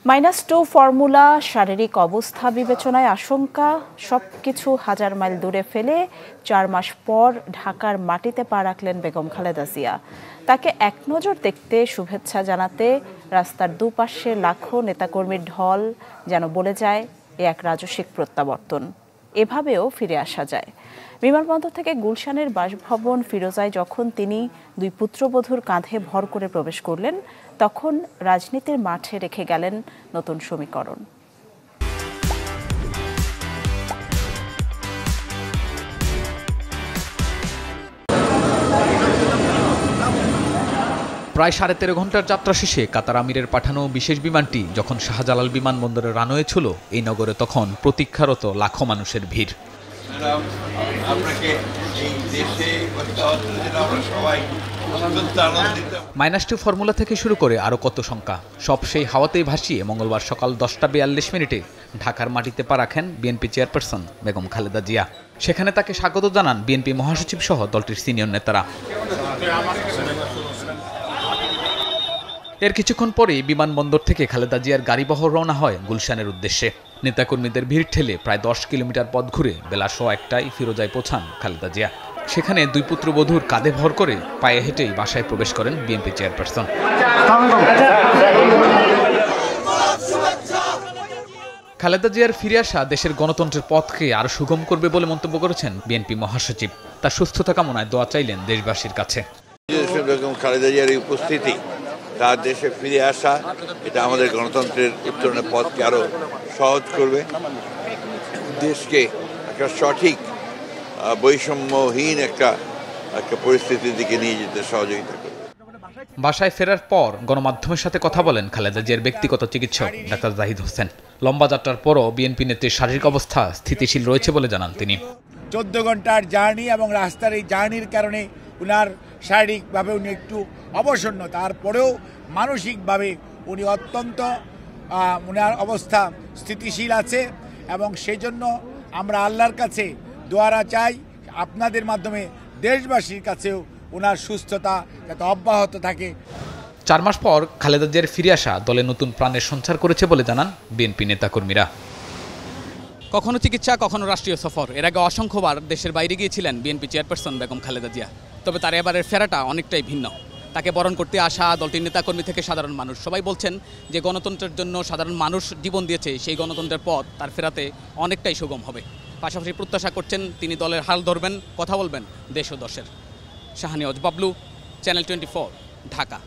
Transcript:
-2 formula শারীরিক অবস্থা বিবেচনায় আশঙ্কা সবকিছু হাজার মাইল দূরে ফেলে 4 মাস পর ঢাকার মাটিতে পা রাখলেন বেগম খালেদা জিয়া। তাকে এক নজর দেখতে শুভেচ্ছা জানাতে রাস্তার দুপাশে লাখো নেতাকর্মীর ঢল যেন বলে যায় এ এক রাজসিক প্রত্যাবর্তন। এভাবেও ফিরে আসা যায়। বিমানবন্দর থেকে গুলশানের বাসভবন ফিরোজায় যখন তিনি দুই পুত্রবধূর কাঁধে ভর করে প্রবেশ করলেন, তখন রাজনীতির মাঠে রেখে গেলেন নতুন সমীকরণ। প্রায় 13.5 ঘন্টার যাত্রা শেষে কাতার আমিরের পাঠানো বিশেষ বিমানটি যখন শাহজালাল বিমানবন্দরে রানওয়ে ছিল, এই নগরে তখন প্রতীক্ষারত লাখো মানুষের ভিড়। -2 ফর্মুলা থেকে শুরু করে আরও কত সংখ্যা, সব সেই হাওয়াতেই ভাসিয়ে মঙ্গলবার সকাল 10:42 ঢাকার মাটিতে পা রাখেন বিএনপি চেয়ারপারসন বেগম খালেদা জিয়া। সেখানে তাকে স্বাগত জানান বিএনপি মহাসচিব সহ দলটির সিনিয়র নেতারা। এর কিছুক্ষণ পরেই বিমানবন্দর থেকে খালেদা জিয়ার গাড়িবহর রওনা হয় গুলশানের উদ্দেশ্যে। নেতাকর্মীদের ভিড় ঠেলে প্রায় 10 কিলোমিটার পথ ঘুরে বেলা 1:01টায় ফিরোজায় পৌঁছান খালেদা জিয়া। সেখানে দুই পুত্রবধূর কাঁধে ভর করে পায়ে হেঁটেই বাসায় প্রবেশ করেন বিএনপি চেয়ারপারসন। খালেদা জিয়ার ফিরে আসা দেশের গণতন্ত্রের পথকে আরো সুগম করবে বলে মন্তব্য করেছেন বিএনপি মহাসচিব। তার সুস্থতা কামনায় দোয়া চাইলেন দেশবাসীর কাছে। খালেদা জিয়ার উপস্থিতি, তার দেশে ফিরে আসা, এটা আমাদের গণতন্ত্রের উত্তরণের পথকে আরো সহজ করবে, দেশকে একটা সঠিক বৈষম্যহীন একটা পরিস্থিতির দিকে নিয়ে যেতে সহযোগিতা করবে। বাসায় ফেরার পর গণমাধ্যমের সাথে কথা বলেন খালেদা জিয়ার ব্যক্তিগত চিকিৎসক ডাক্তার জাহিদ হোসেন। লম্বা যাত্রার পরও বিএনপি নেত্রীর শারীরিক অবস্থা স্থিতিশীল রয়েছে বলে জানান তিনি। 14 ঘন্টার জার্নি এবং রাস্তার এই জার্নির কারণে উনার শারীরিকভাবে উনি একটু অবসন্ন, তারপরেও মানসিকভাবে উনি অত্যন্ত উনার অবস্থা স্থিতিশীল আছে এবং সেই জন্য আমরা আল্লাহর কাছে দোয়া চাই, আপনাদের মাধ্যমে দেশবাসীর কাছেও উনার সুস্থতা যাতে অব্যাহত থাকে। 4 মাস পর খালেদা জিয়ার ফিরে আসা দলে নতুন প্রাণের সঞ্চার করেছে বলে জানান বিএনপি নেতাকর্মীরা। কখনো চিকিৎসা, কখনো রাষ্ট্রীয় সফর, এর আগে অসংখ্যবার দেশের বাইরে গিয়েছিলেন বিএনপি চেয়ারপারসন বেগম খালেদা জিয়া। তবে তার এবারের ফেরাটা অনেকটাই ভিন্ন। তাকে বরণ করতে আসা দলটির নেতাকর্মী থেকে সাধারণ মানুষ সবাই বলছেন যে গণতন্ত্রের জন্য সাধারণ মানুষ জীবন দিয়েছে, সেই গণতন্ত্রের পথ তার ফেরাতে অনেকটাই সুগম হবে। পাশাপাশি প্রত্যাশা করছেন তিনি দলের হাল ধরবেন, কথা বলবেন দেশ ও দশের। শাহানিয়াজ বাবলু, চ্যানেল 24, ঢাকা।